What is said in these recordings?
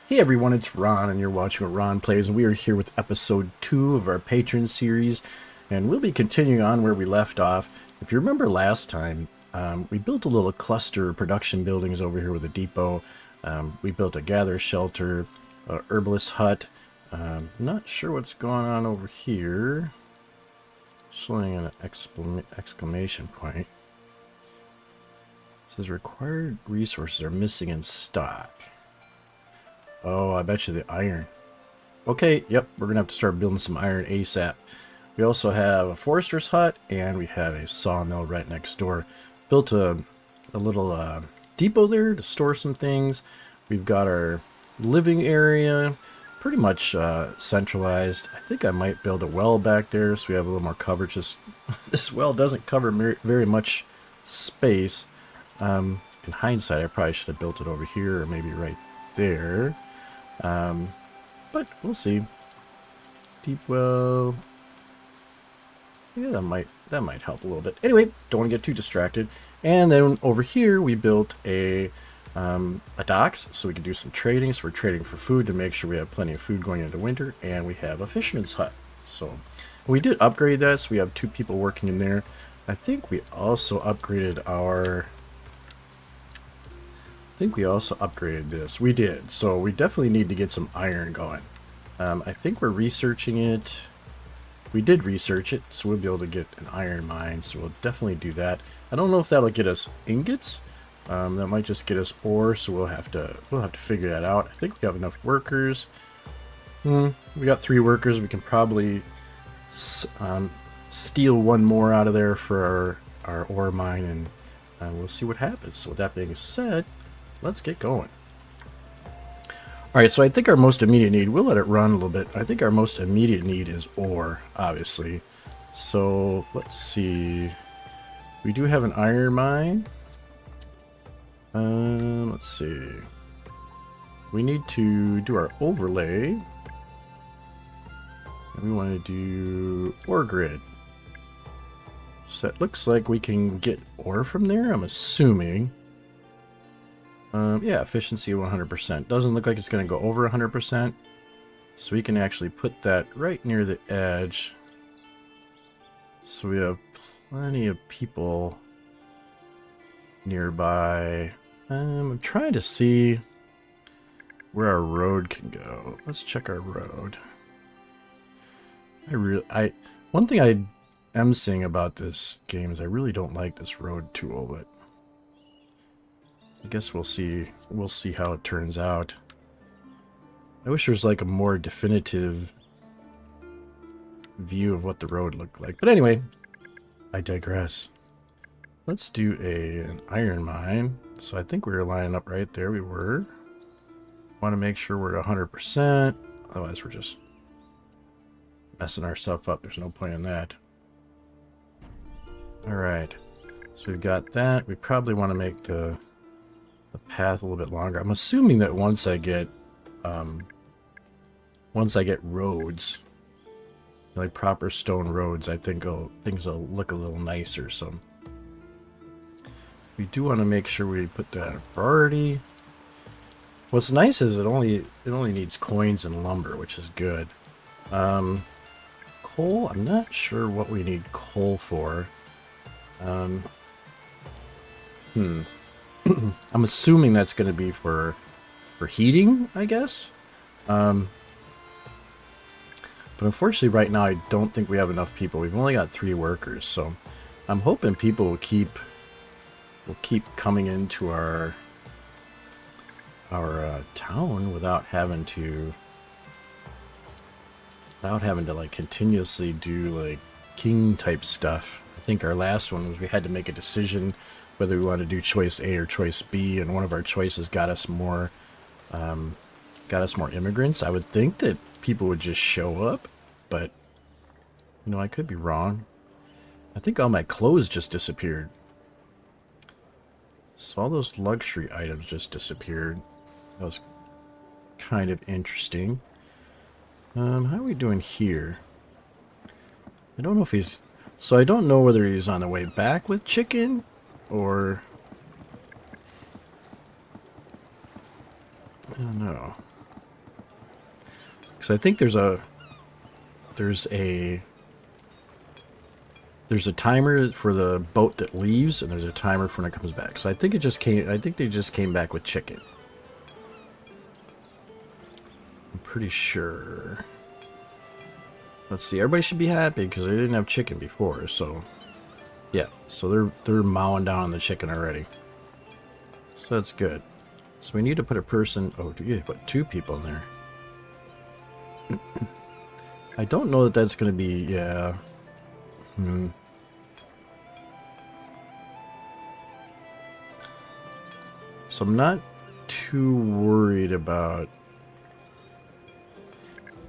Hey everyone, it's Ron, and you're watching what Ron Plays, and we are here with episode 2 of our Patron series, and we'll be continuing on where we left off. If you remember last time, we built a little cluster of production buildings over here with a depot. We built a gather shelter, a herbalist hut. Not sure what's going on over here. Showing an exclamation point. It says required resources are missing in stock. Oh, I bet you the iron. Okay, yep, we're gonna have to start building some iron ASAP. We also have a forester's hut, and we have a sawmill right next door. Built a little depot there to store some things. We've got our living area, pretty much centralized. I think I might build a well back there so we have a little more coverage. This well doesn't cover very much space. In hindsight, I probably should have built it over here or maybe right there. But we'll see. Deep well. Yeah, that might help a little bit. Anyway, don't want to get too distracted. And then over here we built a docks so we can do some trading. So we're trading for food to make sure we have plenty of food going into winter, and we have a fisherman's hut. So we did upgrade that, so we have 2 people working in there. I think we also upgraded this. We did. So we definitely need to get some iron going. I think we're researching it. We did research it, so we'll be able to get an iron mine. So we'll definitely do that. I don't know if that'll get us ingots. That might just get us ore. So we'll have to figure that out. I think we have enough workers. We got 3 workers. We can probably steal one more out of there for our ore mine, and we'll see what happens. So with that being said, let's get going. Alright, so I think our most immediate need, we'll let it run a little bit. I think our most immediate need is ore, obviously. So let's see. We do have an iron mine. Let's see. We need to do our overlay. And we want to do ore grid. So it looks like we can get ore from there, I'm assuming. Yeah, efficiency 100%. Doesn't look like it's going to go over 100%. So we can actually put that right near the edge. So we have plenty of people nearby. I'm trying to see where our road can go. Let's check our road. One thing I am saying about this game is I really don't like this road tool, but I guess we'll see how it turns out. I wish there was like a more definitive view of what the road looked like. But anyway, I digress. Let's do an iron mine. So I think we were lining up right there. We were. Want to make sure we're at 100%. Otherwise we're just messing ourselves up. There's no point in that. Alright. So we've got that. We probably want to make the path a little bit longer. I'm assuming that once I get roads, like proper stone roads, I think things will look a little nicer. So we do want to make sure we put that in priority. What's nice is it only needs coins and lumber, which is good. Coal, I'm not sure what we need coal for. I'm assuming that's going to be for heating, I guess. But unfortunately right now I don't think we have enough people. We've only got 3 workers, so I'm hoping people will keep coming into our town without having to like continuously do like king type stuff. I think our last one was we had to make a decision whether we want to do choice A or choice B, and one of our choices got us more immigrants. I would think that people would just show up, but you know, I could be wrong. I think all my clothes just disappeared. So all those luxury items just disappeared. That was kind of interesting. How are we doing here? I don't know if he's... So I don't know whether he's on the way back with chicken, or... I don't know. Because I think there's a timer for the boat that leaves, and there's a timer for when it comes back. So I think they just came back with chicken. I'm pretty sure. Let's see. Everybody should be happy because they didn't have chicken before. So yeah. So they're mowing down on the chicken already. So that's good. So we need to put a person. Oh, do you put 2 people in there? I don't know that that's going to be. Yeah. So I'm not too worried about.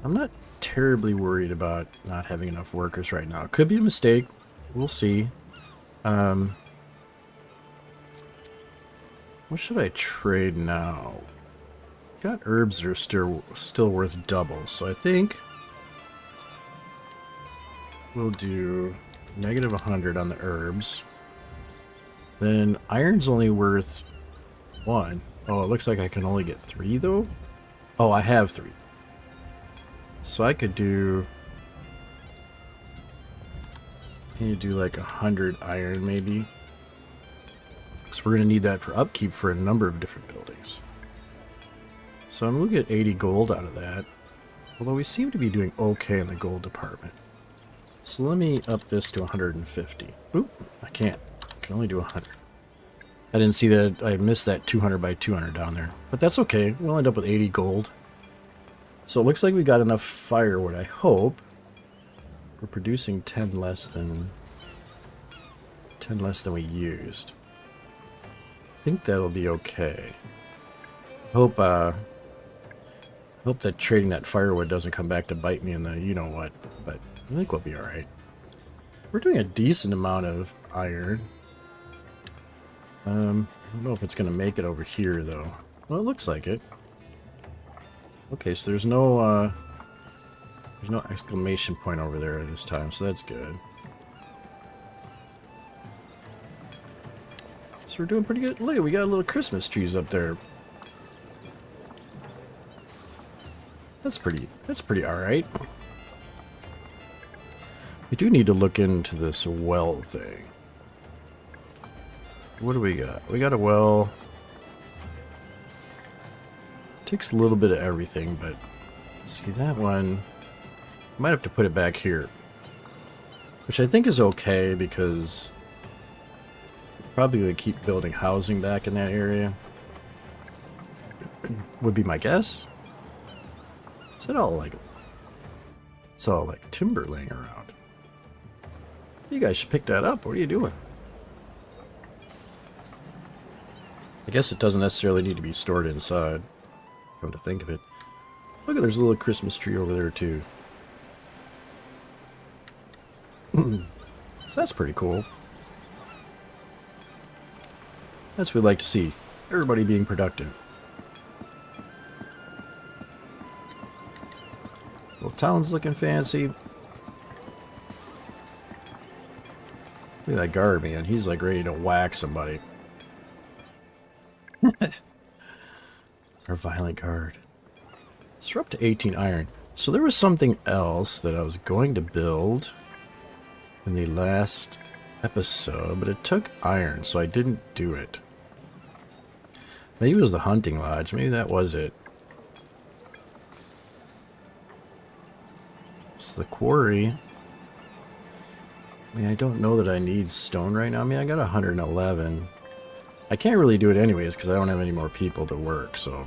I'm not terribly worried about not having enough workers right now. It could be a mistake. We'll see. What should I trade now? Got herbs that are still worth double, so I think we'll do negative 100 on the herbs. Then iron's only worth 1. Oh, it looks like I can only get 3 though. Oh, I have 3. So I could do. Can you do like 100 iron maybe? So we're going to need that for upkeep for a number of different buildings. So I'm going to get 80 gold out of that. Although we seem to be doing okay in the gold department. So let me up this to 150. Oop, I can't. I can only do 100. I didn't see that. I missed that 200 by 200 down there. But that's okay. We'll end up with 80 gold. So it looks like we got enough firewood, I hope. We're producing 10 less than we used. I think that'll be okay. Hope that trading that firewood doesn't come back to bite me in the you-know-what, but I think we'll be alright. We're doing a decent amount of iron. I don't know if it's going to make it over here, though. Well, it looks like it. Okay, so there's no exclamation point over there this time, so that's good. So we're doing pretty good. Look, we got little Christmas trees up there. That's pretty alright. We do need to look into this well thing. What do we got? We got a well. Takes a little bit of everything, but see that one. Might have to put it back here, which I think is okay because we're probably going to keep building housing back in that area. Would be my guess. Is it all like? It's all like timber laying around. You guys should pick that up. What are you doing? I guess it doesn't necessarily need to be stored inside. Come to think of it. Look, there's a little Christmas tree over there too. So that's pretty cool. That's what we'd like to see. Everybody being productive. Well, town's looking fancy. Look at that guard, man. He's like ready to whack somebody. Our violent guard. So we're up to 18 iron. So there was something else that I was going to build in the last episode, but it took iron, so I didn't do it. Maybe it was the hunting lodge. Maybe that was it. It's the quarry. I mean, I don't know that I need stone right now. I mean, I got 111. I can't really do it anyways because I don't have any more people to work, so.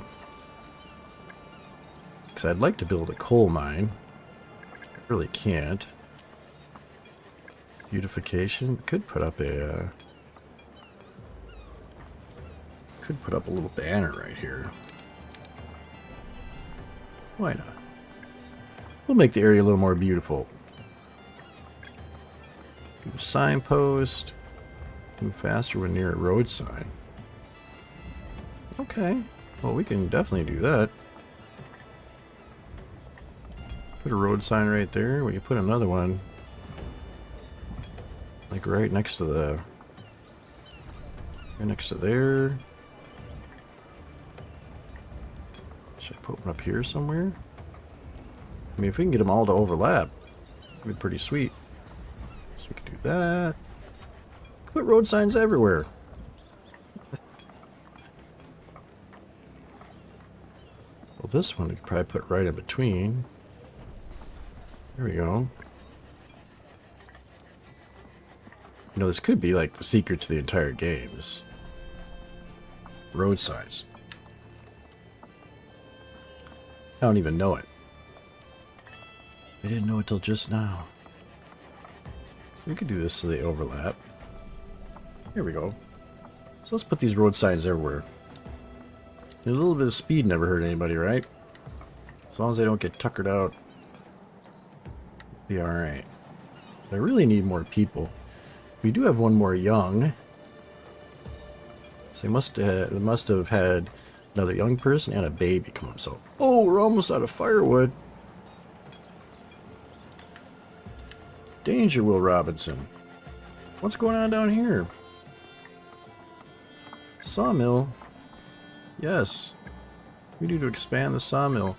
Because I'd like to build a coal mine. I really can't. Beautification. Could put up a little banner right here. Why not? We'll make the area a little more beautiful. Do a signpost. Move faster when near a road sign. Okay. Well, we can definitely do that. Put a road sign right there. We can put another one like right next to the... right next to there. Should I put one up here somewhere? I mean, if we can get them all to overlap, it'd be pretty sweet. So we can do that. Put road signs everywhere. Well, this one we could probably put right in between. There we go. You know, this could be like the secret to the entire game, is road signs. I don't even know it. I didn't know it till just now. We could do this so they overlap. Here we go. So let's put these road signs everywhere. A little bit of speed never hurt anybody, right? As long as they don't get tuckered out, be alright. I really need more people. We do have one more young. So they must have had another young person and a baby come up. So, oh, we're almost out of firewood. Danger, Will Robinson. What's going on down here? Sawmill. Yes. We need to expand the sawmill.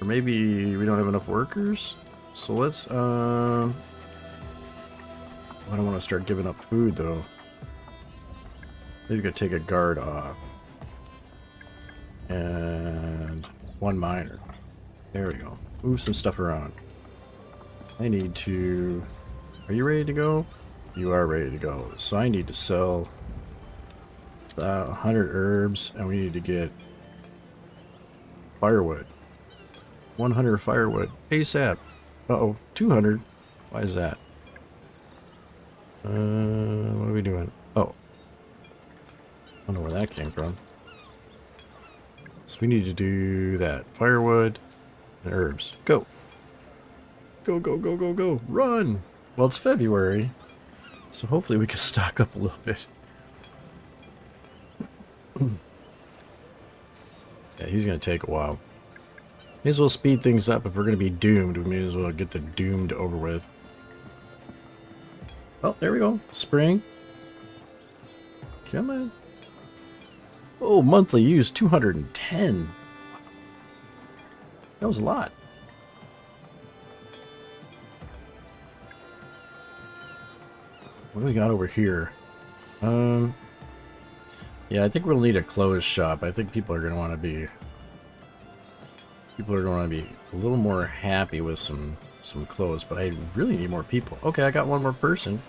Or maybe we don't have enough workers? So let's, I don't want to start giving up food, though. Maybe we could take a guard off. And one miner. There we go. Move some stuff around. I need to... Are you ready to go? You are ready to go. So I need to sell 100 herbs, and we need to get firewood. 100 firewood. ASAP. Uh-oh. 200. Why is that? What are we doing? Oh. I don't know where that came from. So we need to do that. Firewood and herbs. Go. Go, go, go, go, go. Run! Well, it's February, so hopefully we can stock up a little bit. Yeah, he's going to take a while. May as well speed things up. If we're going to be doomed, we may as well get the doomed over with. Oh, there we go. Spring. Come on. Oh, monthly use 210. That was a lot. What do we got over here? Yeah, I think we'll need a clothes shop. I think people are going to want to be... People are going to be a little more happy with some clothes, but I really need more people. Okay, I got one more person.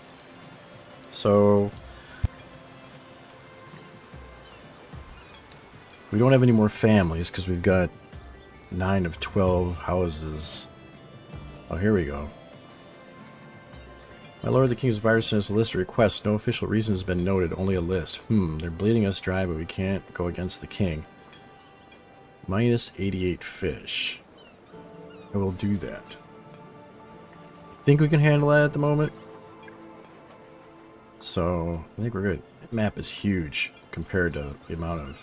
So... We don't have any more families because we've got 9 of 12 houses. Oh, here we go. My lord, the king's virus has a list of requests. No official reason has been noted, only a list. They're bleeding us dry, but we can't go against the king. Minus 88 fish. I will do that. Think we can handle that at the moment? So, I think we're good. That map is huge compared to the amount of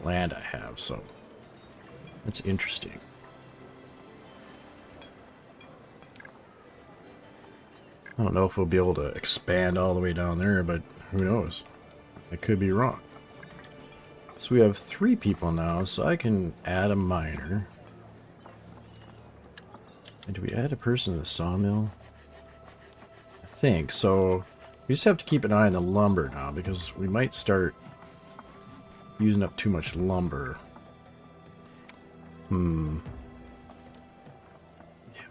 land I have, so that's interesting. I don't know if we'll be able to expand all the way down there, but who knows? I could be wrong. So we have 3 people now, so I can add a miner. And do we add a person to the sawmill? I think so. We just have to keep an eye on the lumber now, because we might start using up too much lumber. Yeah,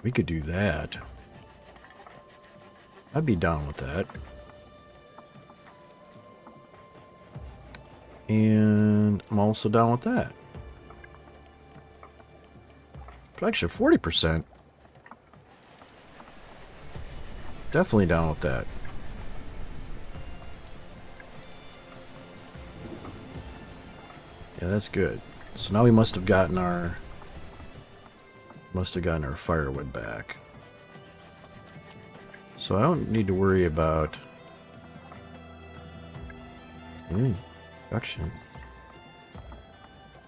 we could do that. I'd be down with that. And I'm also down with that. Production 40%. Definitely down with that. Yeah, that's good. So now we must have gotten our firewood back. So I don't need to worry about production.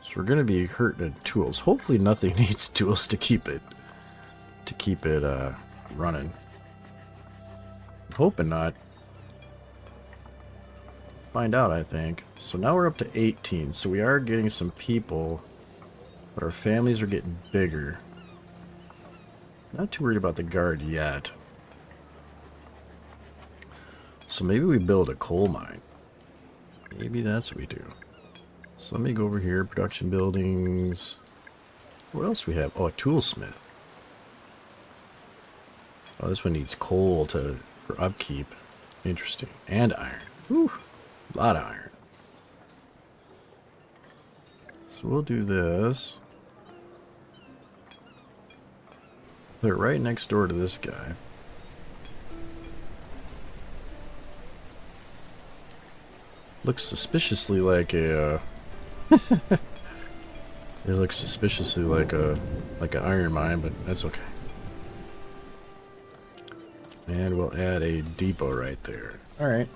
So we're gonna be hurting at tools. Hopefully nothing needs tools to keep it running. I'm hoping not. Find out, I think. So now we're up to 18, so we are getting some people, but our families are getting bigger. Not too worried about the guard yet. So maybe we build a coal mine. Maybe that's what we do. So let me go over here. Production buildings. What else do we have? Oh, a toolsmith. Oh, this one needs coal for upkeep. Interesting. And iron. Whew. A lot of iron. So we'll do this. Put it right next door to this guy. Looks suspiciously like a... it looks suspiciously like an iron mine, but that's okay. And we'll add a depot right there. Alright.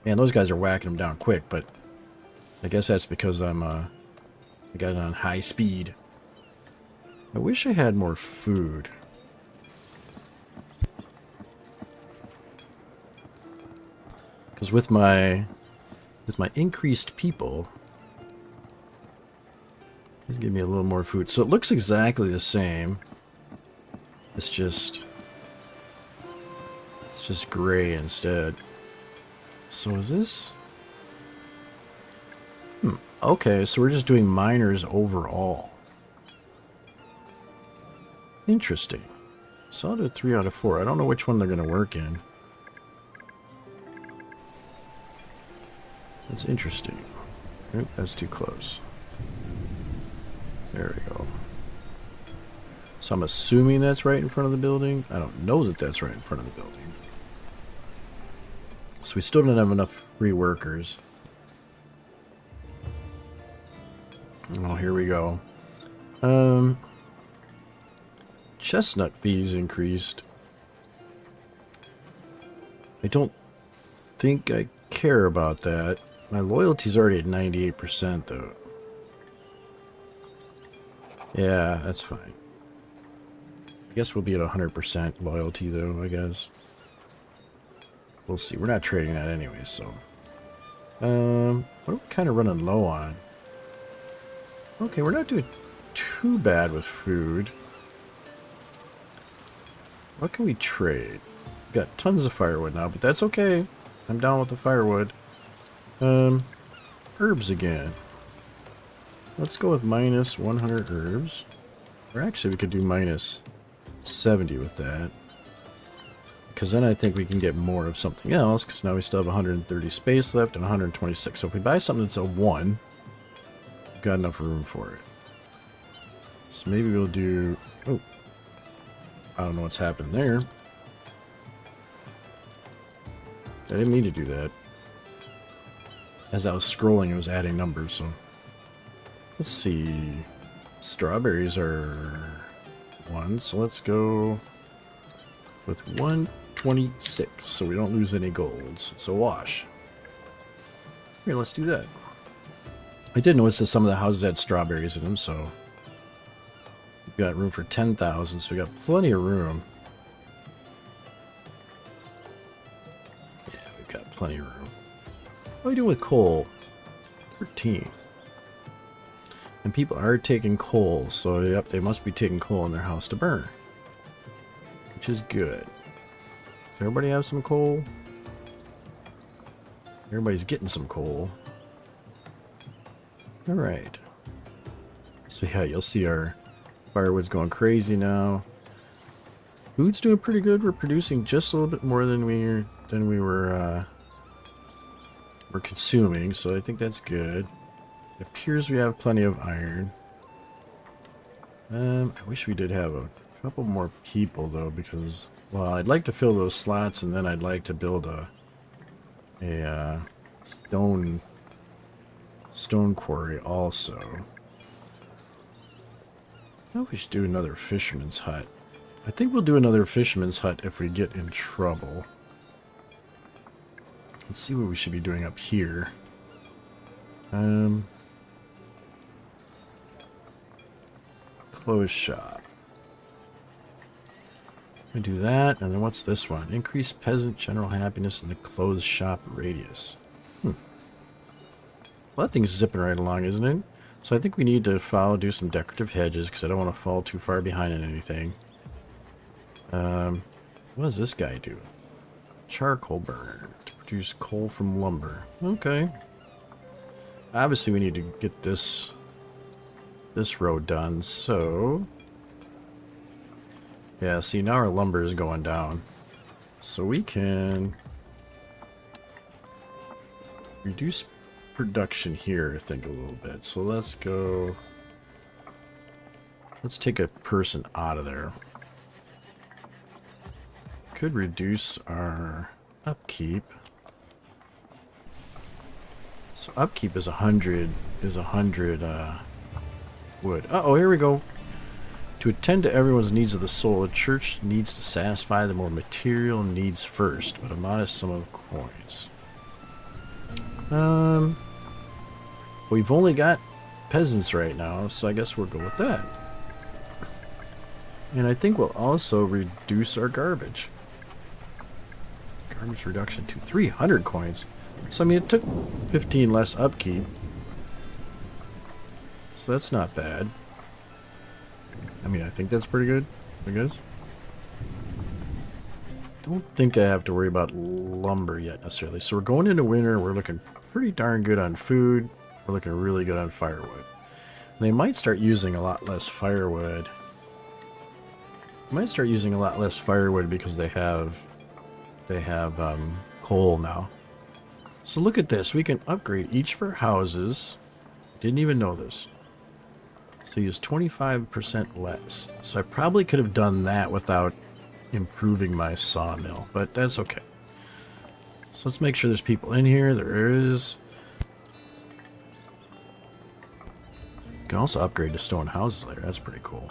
Man, those guys are whacking them down quick, but I guess that's because I got it on high speed. I wish I had more food. Because with my increased people, let's give me a little more food. So it looks exactly the same. It's just gray instead. So is this? Okay, so we're just doing miners overall. Interesting. So I'll do 3 out of 4. I don't know which one they're going to work in. That's interesting. Oop, that's too close. There we go. So I'm assuming that's right in front of the building. I don't know that that's right in front of the building. So we still don't have enough free workers. Oh, here we go. Chestnut fees increased. I don't think I care about that. My loyalty's already at 98% though. Yeah, that's fine. I guess we'll be at 100% loyalty though, I guess. We'll see. We're not trading that anyway, so. What are we kind of running low on? Okay, we're not doing too bad with food. What can we trade? We've got tons of firewood now, but that's okay. I'm down with the firewood. Herbs again. Let's go with minus 100 herbs. Or actually, we could do minus 70 with that. Because then I think we can get more of something else, because now we still have 130 space left and 126. So if we buy something that's a 1, we've got enough room for it. So maybe we'll do... Oh. I don't know what's happened there. I didn't mean to do that. As I was scrolling, it was adding numbers, so... Let's see... Strawberries are 1, so let's go with 126, so we don't lose any golds. It's a wash. Here, let's do that. I did notice that some of the houses had strawberries in them, so... We've got room for 10,000, so we got plenty of room. Yeah, we've got plenty of room. What are we doing with coal? 13. And people are taking coal, so yep, they must be taking coal in their house to burn. Which is good. Does everybody have some coal? Everybody's getting some coal. Alright. So yeah, you'll see our firewood's going crazy now. Food's doing pretty good. We're producing just a little bit more than we were consuming, so I think that's good. It appears we have plenty of iron. I wish we did have a couple more people though, because well, I'd like to fill those slots, and then I'd like to build a stone quarry also. I don't know if we should do another fisherman's hut. I think we'll do another fisherman's hut if we get in trouble. Let's see what we should be doing up here. Clothes shop. We do that, and then what's this one? Increase peasant general happiness in the clothes shop radius. Well, that thing's zipping right along, isn't it? So I think we need to do some decorative hedges, because I don't want to fall too far behind in anything. What does this guy do? Charcoal burner to produce coal from lumber. Okay. Obviously, we need to get this road done. So, yeah. See, now our lumber is going down, so we can reduce production here. I think a little bit. So let's go. Let's take a person out of there. Could reduce our upkeep. So upkeep is 100 wood. Uh-oh, here we go. To attend to everyone's needs of the soul, a church needs to satisfy the more material needs first, but a modest sum of coins. We've only got peasants right now, so I guess we'll go with that. And I think we'll also reduce our garbage. Garbage reduction to 300 coins. So, I mean, it took 15 less upkeep. So that's not bad. I mean, I think that's pretty good, I guess. Don't think I have to worry about lumber yet, necessarily. So we're going into winter. We're looking pretty darn good on food. We're looking really good on firewood. And they might start using a lot less firewood. Because they have coal now. So look at this. We can upgrade each of our houses. Didn't even know this. So use 25% less. So I probably could have done that without improving my sawmill, but that's okay. So let's make sure there's people in here. There is. You can also upgrade to stone houses later. That's pretty cool.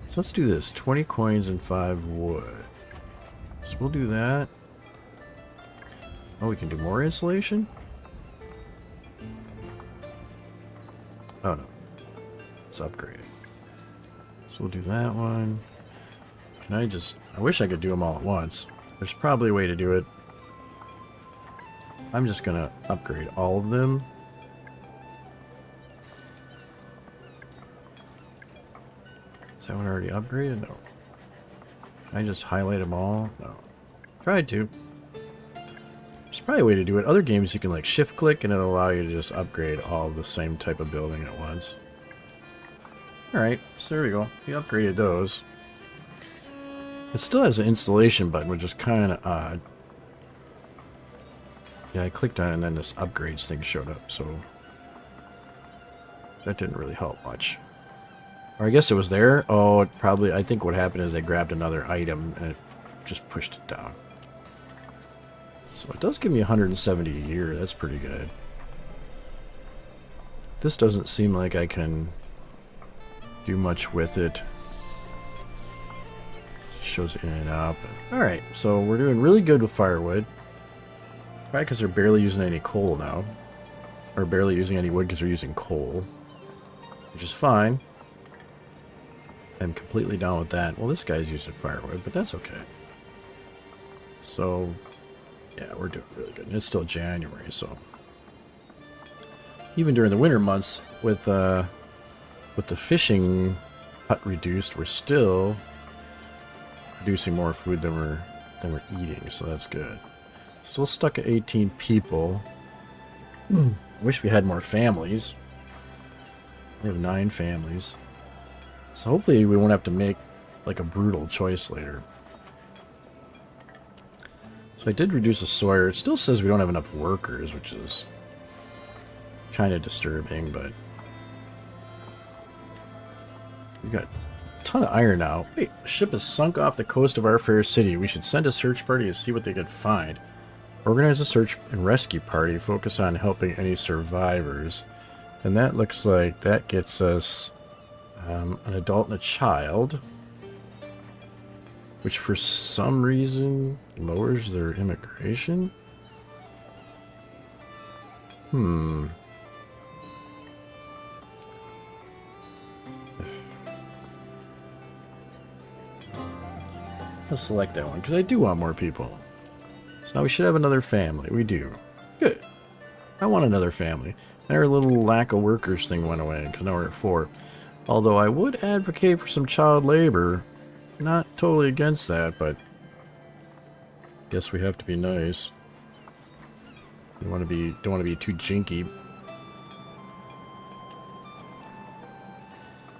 So let's do this. 20 coins and 5 wood. So we'll do that. Oh, we can do more insulation? Oh, no. Let's upgrade it. So we'll do that one. Can I just... I wish I could do them all at once. There's probably a way to do it. I'm just going to upgrade all of them. Is that one already upgraded? No. Can I just highlight them all? No. Tried to. There's probably a way to do it. Other games you can like shift click and it'll allow you to just upgrade all the same type of building at once. Alright, so there we go. We upgraded those. It still has an installation button, which is kind of odd. Yeah, I clicked on it and then this upgrades thing showed up, so that didn't really help much. Or I guess it was there. Oh, it probably, I think what happened is they grabbed another item and it just pushed it down. So it does give me 170 a year. That's pretty good. This doesn't seem like I can do much with it. Just shows in and out. But, alright, so we're doing really good with firewood. Probably because they're barely using any coal now. Or barely using any wood because they're using coal. Which is fine. I'm completely down with that. Well, this guy's using firewood, but that's okay. So, yeah, we're doing really good. And it's still January, so even during the winter months, with the fishing hut reduced, we're still producing more food than we're eating. So that's good. Still stuck at 18 people. Wish we had more families. We have 9 families. So hopefully we won't have to make like a brutal choice later. So I did reduce the Sawyer. It still says we don't have enough workers, which is kind of disturbing, but we got a ton of iron now. Wait, a ship has sunk off the coast of our fair city. We should send a search party to see what they could find. Organize a search and rescue party. Focus on helping any survivors. And that looks like that gets us an adult and a child, which for some reason lowers their immigration. I'll select that one because I do want more people. So now we should have another family. We do. Good. I want another family. And our little lack of workers thing went away because now we're at 4. Although I would advocate for some child labor. Not totally against that, but guess we have to be nice. Don't want to be too jinky.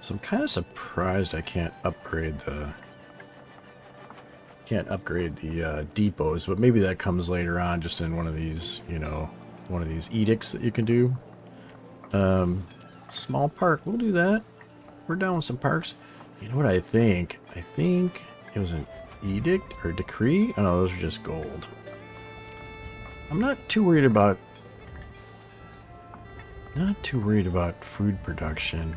So I'm kind of surprised I can't upgrade the depots, but maybe that comes later on, just in one of these, you know, one of these edicts that you can do. Small park, we'll do that. We're down with some parks. You know what I think? I think it was an edict or decree. Oh no, those are just gold. I'm not too worried about food production.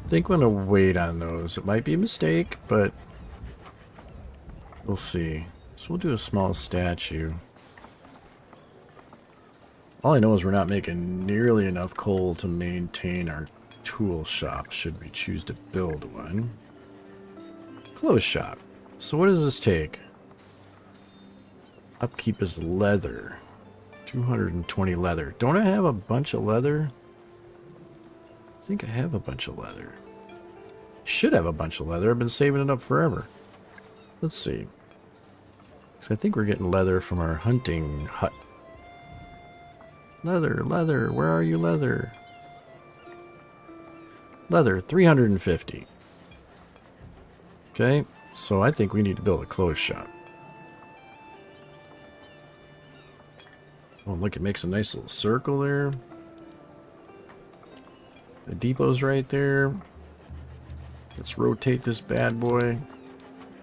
I think I'm gonna wait on those. It might be a mistake, but we'll see. So we'll do a small statue. All I know is we're not making nearly enough coal to maintain our tool shop, should we choose to build one. Clothes shop. So what does this take? Upkeep is leather. 220 leather. Don't I have a bunch of leather? I think I have a bunch of leather. Should have a bunch of leather. I've been saving it up forever. Let's see. Because I think we're getting leather from our hunting hut. Leather, leather, where are you, leather? Leather, 350. Okay, so I think we need to build a clothes shop. Oh, look, it makes a nice little circle there. The depot's right there. Let's rotate this bad boy.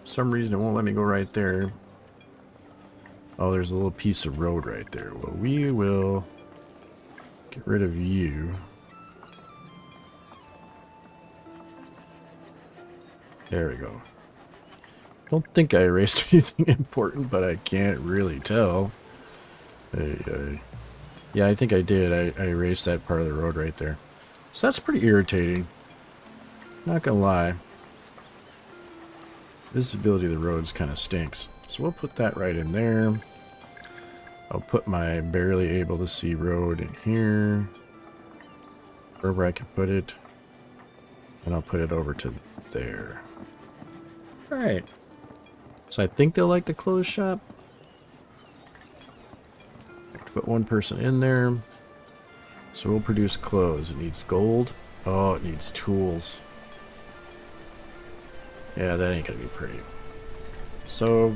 For some reason, it won't let me go right there. Oh, there's a little piece of road right there. Well, we will get rid of you. There we go. Don't think I erased anything important, but I can't really tell. Yeah, I think I did. I erased that part of the road right there. So that's pretty irritating. Not gonna lie. Visibility of the roads kind of stinks. So we'll put that right in there. I'll put my barely able to see road in here. Wherever I can put it. And I'll put it over to there. Alright. So I think they'll like the clothes shop. Put one person in there. So we'll produce clothes. It needs gold. Oh, it needs tools. Yeah, that ain't gonna be pretty. So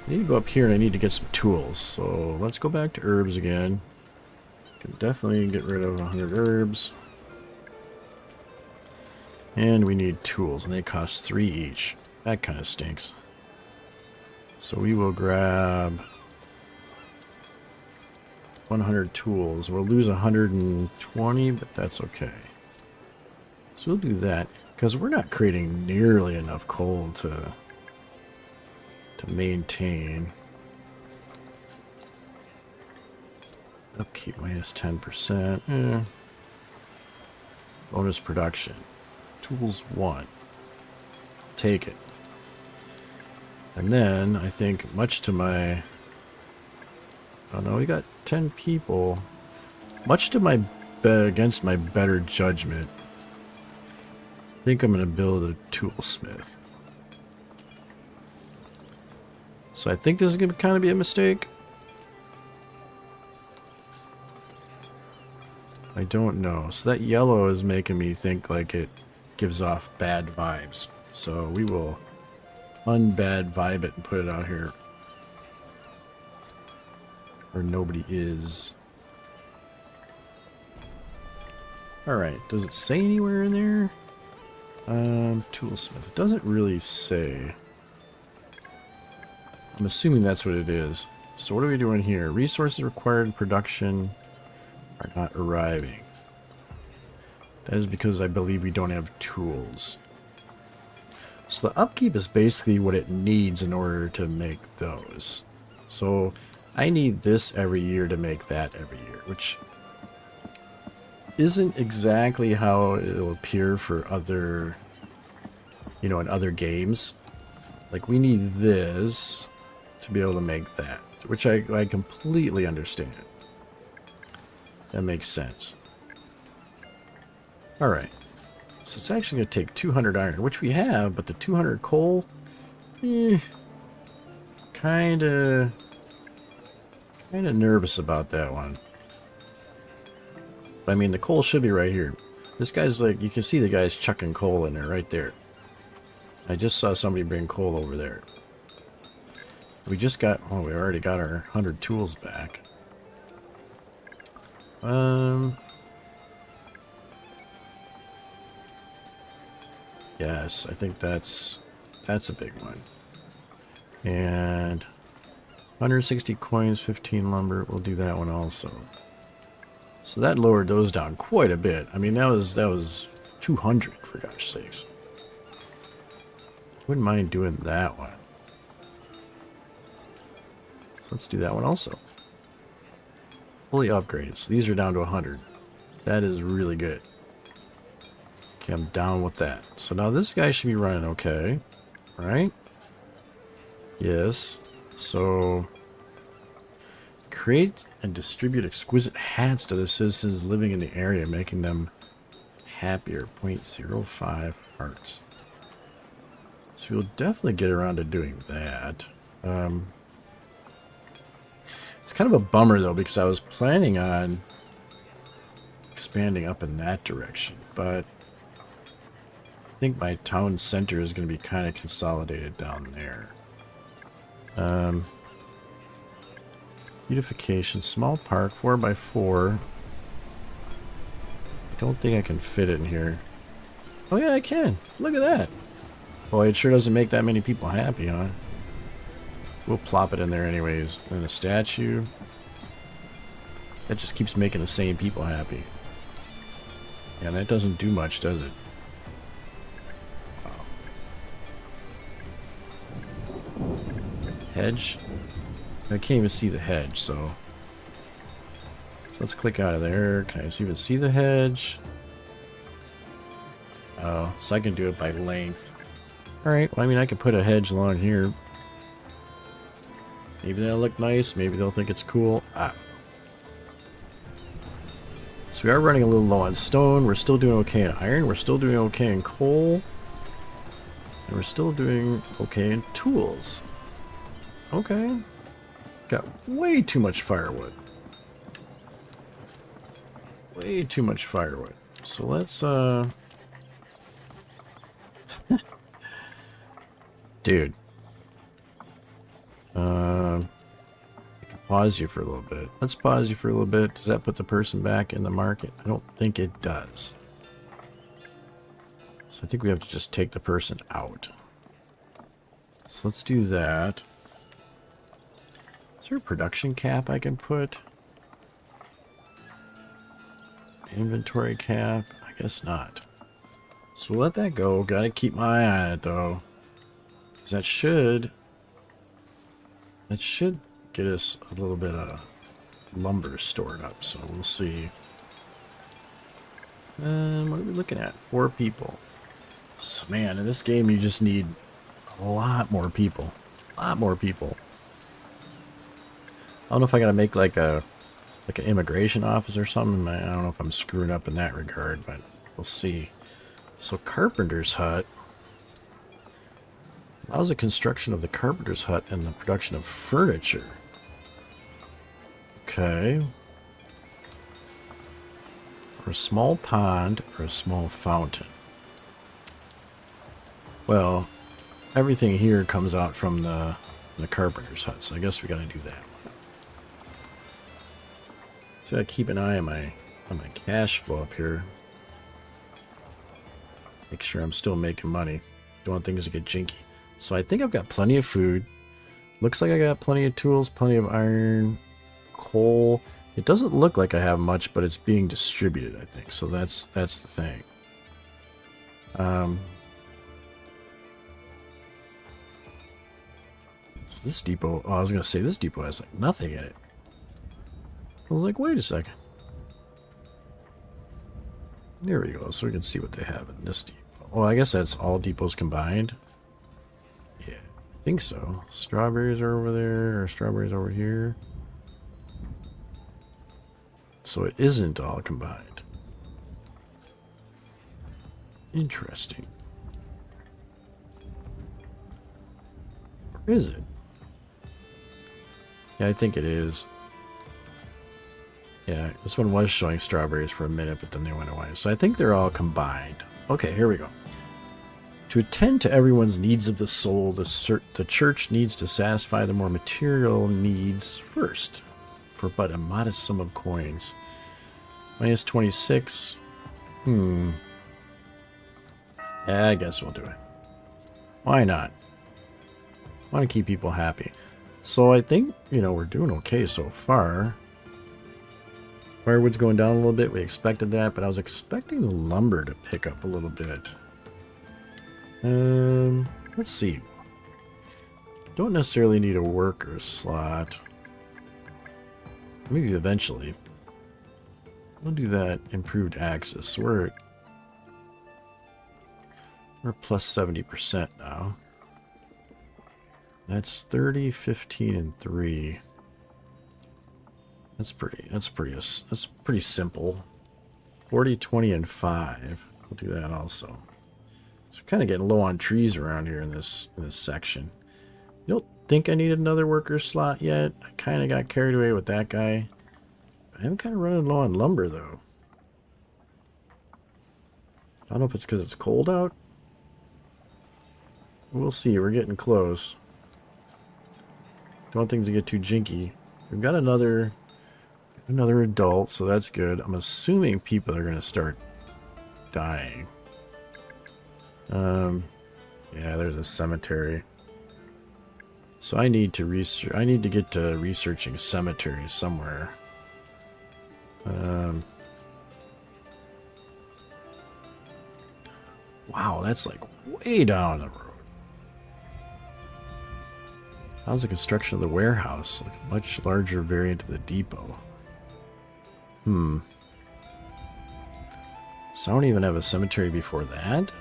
I need to go up here and I need to get some tools. So let's go back to herbs again. Can definitely get rid of 100 herbs. And we need tools, and they cost 3 each. That kind of stinks. So we will grab 100 tools. We'll lose 120, but that's okay. So we'll do that, because we're not creating nearly enough coal to maintain. Upkeep minus 10%. Bonus production. Tools 1. Take it. And then, I think, much to my... Oh no, we got 10 people. Much to my... against my better judgment, I think I'm going to build a toolsmith. So I think this is going to kind of be a mistake. I don't know. So that yellow is making me think like it gives off bad vibes. So we will unbad vibe it and put it out here. Where nobody is. Alright, does it say anywhere in there? Toolsmith. It doesn't really say. I'm assuming that's what it is. So what are we doing here? Resources required in production are not arriving. That is because I believe we don't have tools. So the upkeep is basically what it needs in order to make those. So I need this every year to make that every year, which isn't exactly how it'll appear for other, you know, in other games. Like we need this to be able to make that, which I completely understand. That makes sense. Alright. So it's actually going to take 200 iron, which we have, but the 200 coal, kind of nervous about that one. But I mean, the coal should be right here. This guy's like, you can see the guy's chucking coal in there, right there. I just saw somebody bring coal over there. We just got, oh, we already got our 100 tools back. Yes, I think that's a big one. And 160 coins, 15 lumber. We'll do that one also. So that lowered those down quite a bit. I mean, that was 200 for gosh sakes. Wouldn't mind doing that one. So let's do that one also. Fully upgraded. So these are down to 100. That is really good. Okay, I'm down with that. So now this guy should be running okay. Right? Yes. So create and distribute exquisite hats to the citizens living in the area, making them happier. 0.05 hearts. So we'll definitely get around to doing that. It's kind of a bummer though, because I was planning on expanding up in that direction, but I think my town center is going to be kind of consolidated down there. Beautification, small park, 4x4. I don't think I can fit it in here. Oh yeah, I can. Look at that. Boy, it sure doesn't make that many people happy, huh? We'll plop it in there anyways. And a statue. That just keeps making the same people happy. Yeah, that doesn't do much, does it? Wow. Hedge. I can't even see the hedge, so let's click out of there. Can I even see the hedge? Oh, so I can do it by length. Alright, well, I mean, I can put a hedge along here. Maybe that'll look nice. Maybe they'll think it's cool. Ah. So we are running a little low on stone. We're still doing okay in iron. We're still doing okay in coal. And we're still doing okay in tools. Okay. Got way too much firewood. Way too much firewood. So let's, dude. I can pause you for a little bit. Let's pause you for a little bit. Does that put the person back in the market? I don't think it does. So I think we have to just take the person out. So let's do that. Is there a production cap I can put? Inventory cap? I guess not. So we'll let that go. Gotta keep my eye on it though. Because that should get us a little bit of lumber stored up. So we'll see. What are we looking at? 4 people. So, man, in this game you just need a lot more people. A lot more people. I don't know if I gotta make like an immigration office or something. I don't know if I'm screwing up in that regard, but we'll see. So carpenter's hut allows the construction of the carpenter's hut and the production of furniture. Okay. Or a small pond or a small fountain. Well, everything here comes out from the carpenter's hut, so I guess we gotta do that. So I gotta keep an eye on my cash flow up here. Make sure I'm still making money. Don't want things to get jinky. So I think I've got plenty of food. Looks like I got plenty of tools, plenty of iron, coal. It doesn't look like I have much, but it's being distributed, I think. So that's the thing. So this depot, oh, I was gonna say this depot has like nothing in it. I was like, wait a second. There we go. So we can see what they have in this depot. Oh, I guess that's all depots combined. Yeah, I think so. Strawberries are over there, or strawberries over here. So it isn't all combined. Interesting. Where is it? Yeah, I think it is. Yeah, this one was showing strawberries for a minute, but then they went away. So I think they're all combined. Okay, here we go. To attend to everyone's needs of the soul, the church needs to satisfy the more material needs first, for but a modest sum of coins. Minus 26. Yeah, I guess we'll do it. Why not? I want to keep people happy. So I think, we're doing okay so far. Firewood's going down a little bit. We expected that, but I was expecting the lumber to pick up a little bit. Let's see. Don't necessarily need a worker slot. Maybe eventually. We'll do that. Improved access. We're plus 70% now. That's 30, 15, and 3. That's pretty simple. 40, 20, and 5. We'll do that also. So kind of getting low on trees around here in this section. You don't think I need another worker slot yet? I kind of got carried away with that guy. I am kind of running low on lumber though. I don't know if it's because it's cold out. We'll see. We're getting close. Don't want things to get too jinky. We've got another adult, so that's good. I'm assuming people are going to start dying. Yeah, there's a cemetery. So I need to research. I need to get to researching cemeteries somewhere. Wow, that's like way down the road. How's the construction of the warehouse? Like a much larger variant of the depot. So I don't even have a cemetery before that?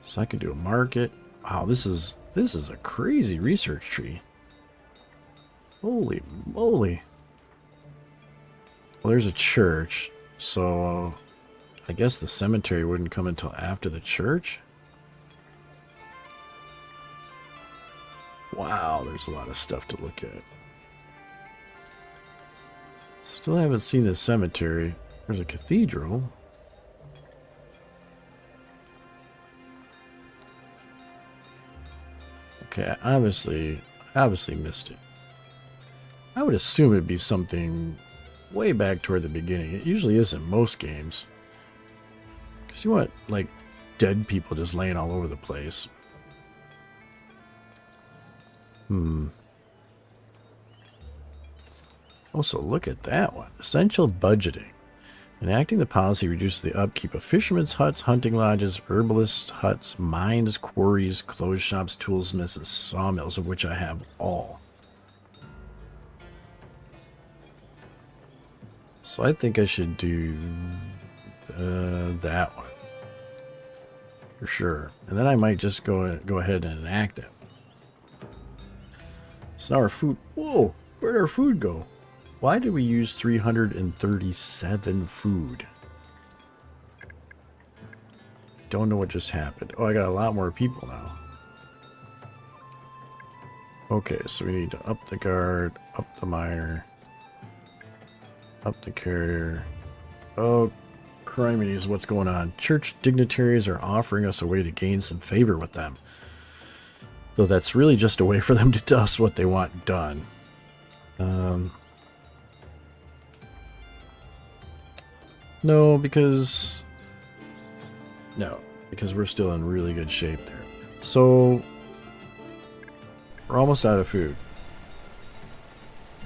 So I could do a market. Wow, this is a crazy research tree. Holy moly. Well, there's a church, so I guess the cemetery wouldn't come until after the church? Wow, there's a lot of stuff to look at. Still haven't seen the cemetery. There's a cathedral. Okay, I obviously missed it. I would assume it'd be something way back toward the beginning. It usually is in most games. Because you want, like, dead people just laying all over the place. Also, look at that one. Essential budgeting. Enacting the policy reduces the upkeep of fishermen's huts, hunting lodges, herbalist huts, mines, quarries, clothes shops, toolsmiths, and sawmills, of which I have all. So I think I should do that one. For sure. And then I might just go ahead and enact that one. So now our food... Whoa! Where'd our food go? Why did we use 337 food? Don't know what just happened. Oh, I got a lot more people now. Okay, so we need to up the guard, up the mire, up the carrier. Oh, criminies, what's going on? Church dignitaries are offering us a way to gain some favor with them. So that's really just a way for them to tell us what they want done. No, because we're still in really good shape there. So we're almost out of food.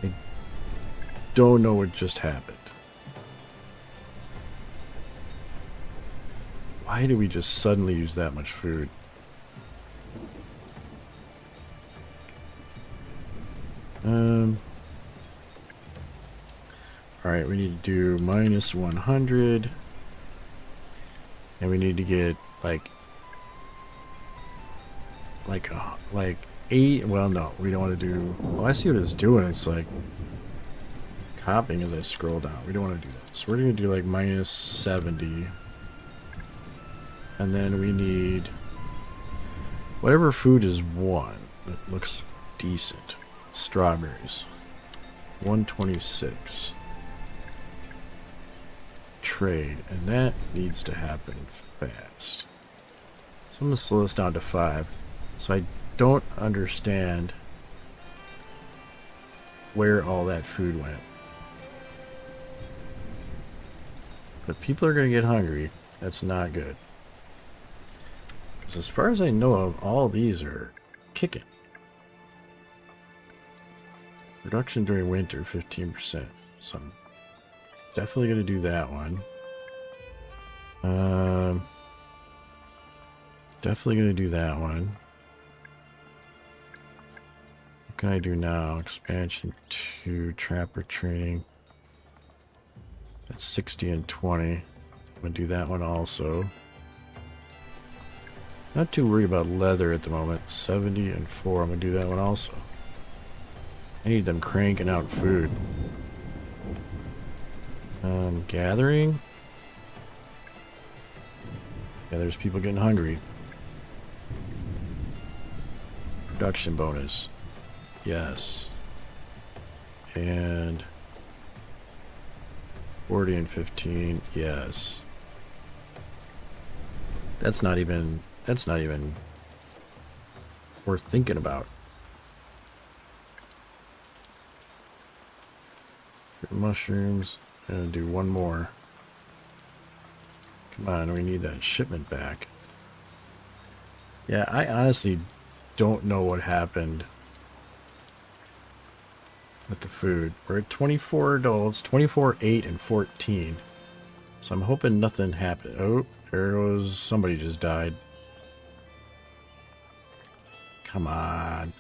I don't know what just happened. Why do we just suddenly use that much food? Alright, we need to do minus 100. And we need to get like 8. Well, no, we don't want to do... Well, I see what it's doing. It's like hopping as I scroll down. We don't want to do that. So we're going to do like minus 70. And then we need whatever food is 1 that looks decent. Strawberries. 126. Trade. And that needs to happen fast. So I'm going to slow this down to 5. So I don't understand where all that food went. But people are going to get hungry. That's not good. Because as far as I know of, all these are kicking. Production during winter, 15%. So I'm definitely going to do that one. Definitely going to do that one. What can I do now? Expansion to trapper training. That's 60 and 20. I'm going to do that one also. Not too worried about leather at the moment. 70 and 4. I'm going to do that one also. I need them cranking out food. Gathering. Yeah, there's people getting hungry. Production bonus. Yes. And 40 and 15. Yes. That's not even worth thinking about. Mushrooms. And do one more. Come on, we need that shipment back. Yeah, I honestly don't know what happened with the food. We're at 24 adults, 24, 8, and 14. So I'm hoping nothing happened. Oh, there goes, somebody just died. Come on.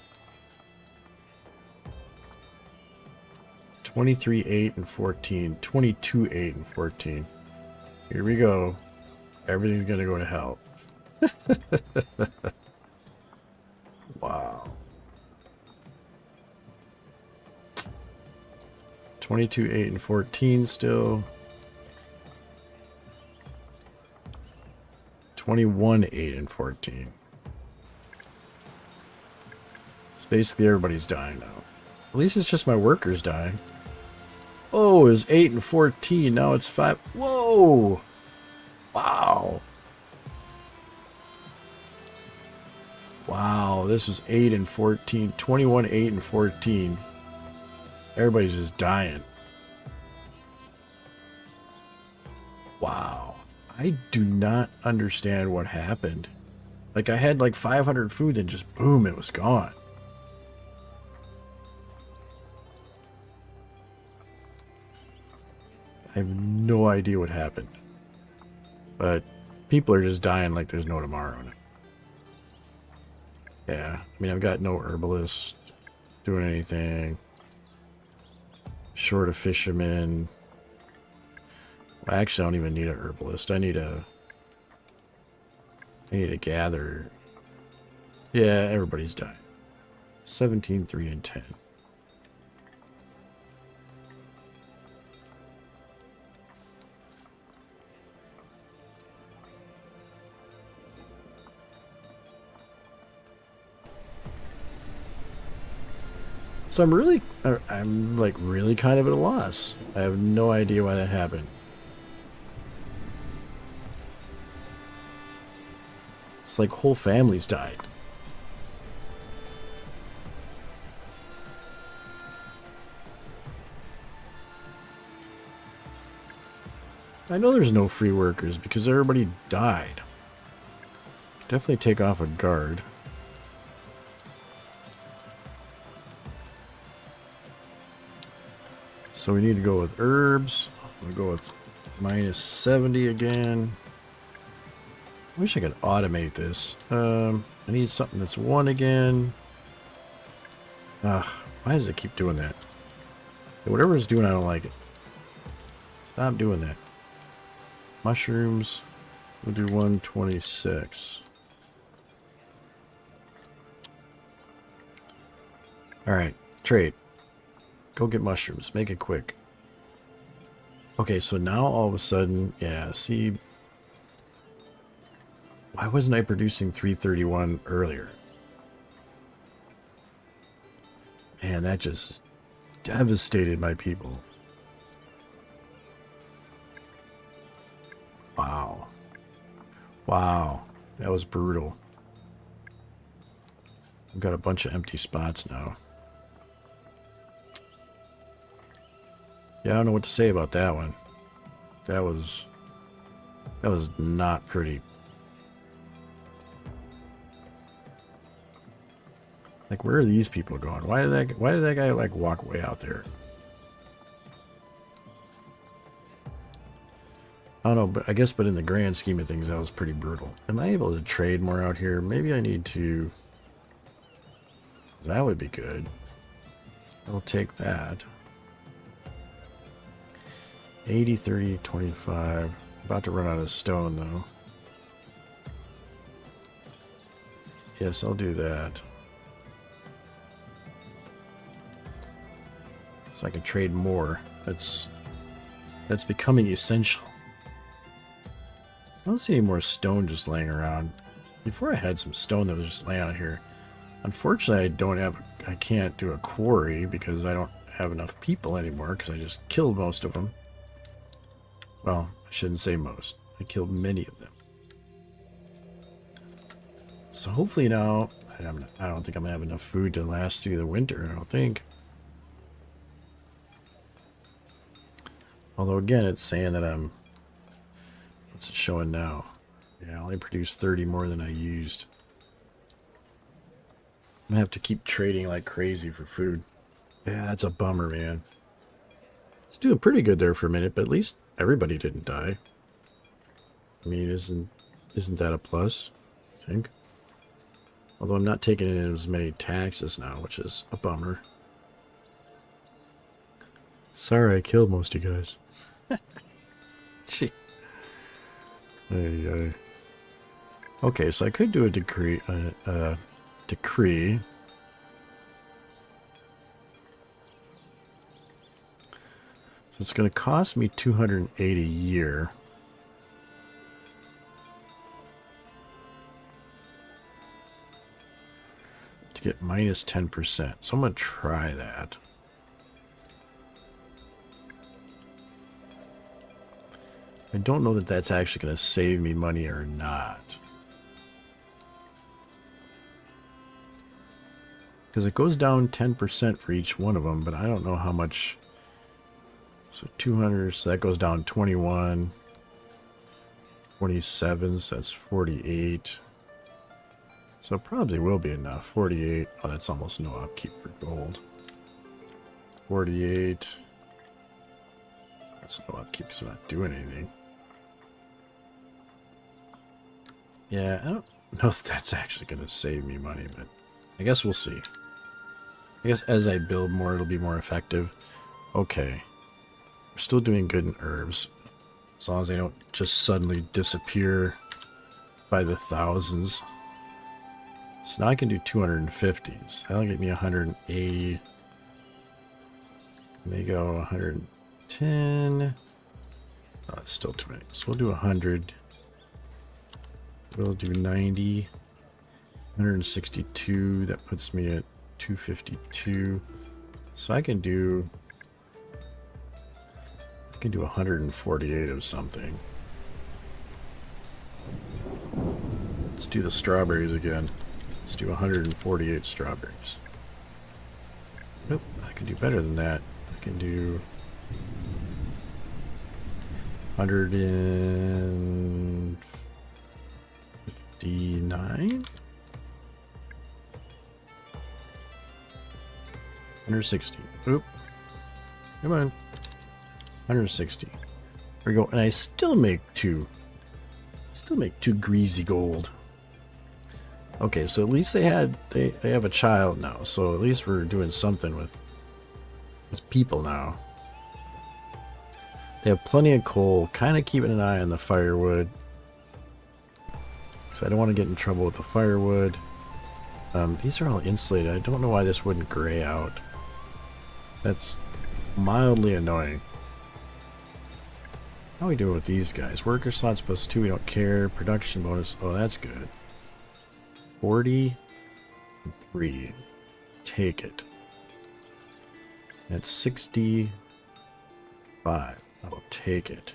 23, 8, and 14. 22, 8, and 14. Here we go. Everything's gonna go to hell. Wow. 22, 8, and 14 still. 21, 8, and 14. So basically everybody's dying now. At least it's just my workers dying. Oh, it was 8 and 14. Now it's 5. Whoa! Wow. Wow, this was 8 and 14. 21, 8, and 14. Everybody's just dying. Wow. I do not understand what happened. Like, I had like 500 food and just boom, it was gone. I have no idea what happened. But people are just dying like there's no tomorrow. Yeah, I mean, I've got no herbalist doing anything. Short of fishermen. Well, actually, I don't even need a herbalist. I need a gatherer. Yeah, everybody's dying. 17, 3, and 10. So I'm like really kind of at a loss. I have no idea why that happened. It's like whole families died. I know there's no free workers because everybody died. Definitely take off a guard. So we need to go with herbs. We'll go with minus 70 again. I wish I could automate this. I need something that's 1 again. Why does it keep doing that? Whatever it's doing, I don't like it. Stop doing that. Mushrooms. We'll do 126. Alright, trade. Go get mushrooms. Make it quick. Okay, so now all of a sudden, yeah, see, why wasn't I producing 331 earlier? Man, that just devastated my people. Wow. Wow. That was brutal. I've got a bunch of empty spots now. Yeah, I don't know what to say about that one. That was not pretty. Like, where are these people going? Why did that guy like walk way out there? I don't know, but I guess, but in the grand scheme of things, that was pretty brutal. Am I able to trade more out here? Maybe I need to. That would be good. I'll take that. 80, 30, 25. About to run out of stone, though. Yes, I'll do that. So I can trade more. That's becoming essential. I don't see any more stone just laying around. Before I had some stone that was just laying out here. Unfortunately, I can't do a quarry because I don't have enough people anymore because I just killed most of them. Well, I shouldn't say most. I killed many of them. So hopefully now, I don't think I'm going to have enough food to last through the winter, I don't think. Although again, it's saying that what's it showing now? Yeah, I only produced 30 more than I used. I'm gonna have to keep trading like crazy for food. Yeah, that's a bummer, man. It's doing pretty good there for a minute, but at least everybody didn't die. I mean, isn't that a plus? I think. Although I'm not taking in as many taxes now, which is a bummer. Sorry, I killed most of you guys. Gee. Ay. Okay, so I could do a decree. Decree. So it's going to cost me 280 a year. To get minus 10%. So I'm going to try that. I don't know that that's actually going to save me money or not. Because it goes down 10% for each one of them, but I don't know how much. So 200, so that goes down 21. 27, so that's 48. So it probably will be enough. 48. Oh, that's almost no upkeep for gold. 48. That's no upkeep because I'm not doing anything. Yeah, I don't know if that's actually going to save me money, but I guess we'll see. I guess as I build more, it'll be more effective. Okay. We're still doing good in herbs. As long as they don't just suddenly disappear by the thousands. So now I can do 250s. So that'll get me 180. Let me go 110. Oh, it's still too many. So we'll do 100. We'll do 90. 162. That puts me at 252. So I can do 148 of something. Let's do the strawberries again. Let's do 148 strawberries. Nope, I can do better than that. I can do 159? 160. Oop. Come on. 160. There we go. And I still make two greasy gold. Okay, so at least they have a child now. So at least we're doing something with people now. They have plenty of coal, kind of keeping an eye on the firewood. So I don't want to get in trouble with the firewood. These are all insulated. I don't know why this wouldn't gray out. That's mildly annoying. How are we doing with these guys? Worker slots +2, we don't care. Production bonus, oh, that's good. 43. Take it. That's 65. I will take it.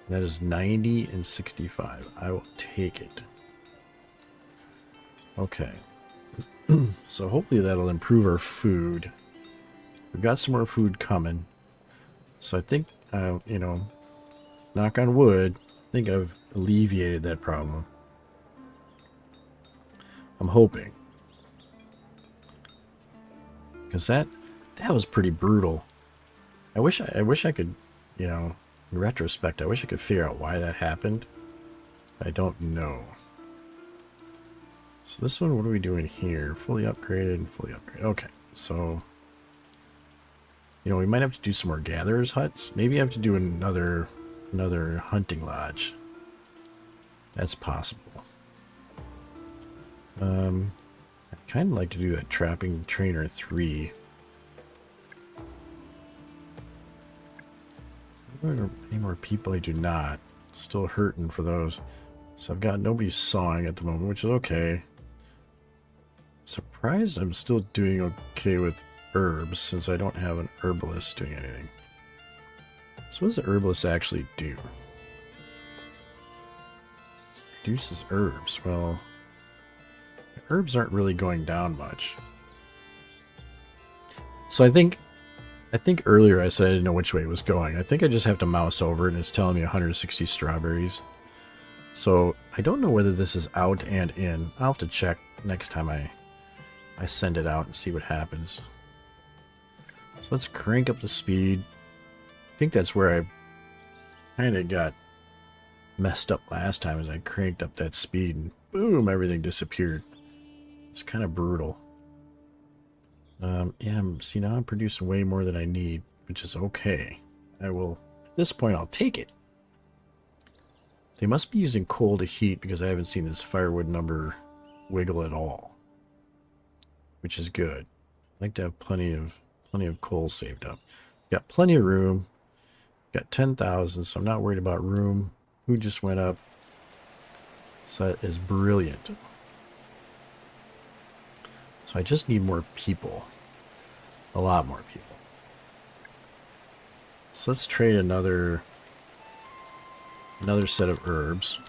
That is 90 and 65. I will take it. Okay. So hopefully that'll improve our food. We've got some more food coming. So I think, you know, knock on wood, I think I've alleviated that problem. I'm hoping. Because that was pretty brutal. I wish I could, you know, in retrospect, I wish I could figure out why that happened. I don't know. So this one, what are we doing here? Fully upgraded, fully upgraded. Okay, so, you know, we might have to do some more gatherers huts. Maybe I have to do another hunting lodge. That's possible. I'd kind of like to do that trapping trainer 3. Any more people? I do not. Still hurting for those. So I've got nobody sawing at the moment, which is okay. Surprised I'm still doing okay with herbs, since I don't have an herbalist doing anything. So what does the herbalist actually do? Reduces herbs. Well, the herbs aren't really going down much. So I think earlier I said I didn't know which way it was going. I think I just have to mouse over it and it's telling me 160 strawberries. So I don't know whether this is out and in. I'll have to check next time I send it out and see what happens. So let's crank up the speed. I think that's where I kind of got messed up last time, as I cranked up that speed and boom, everything disappeared. It's kind of brutal. Yeah, see, now I'm producing way more than I need, which is okay. I will, at this point, I'll take it. They must be using coal to heat, because I haven't seen this firewood number wiggle at all, which is good. I'd like to have plenty of coal saved up. Got plenty of room. Got 10,000, so I'm not worried about room. Food just went up, so that is brilliant. So I just need more people. A lot more people. So let's trade another set of herbs.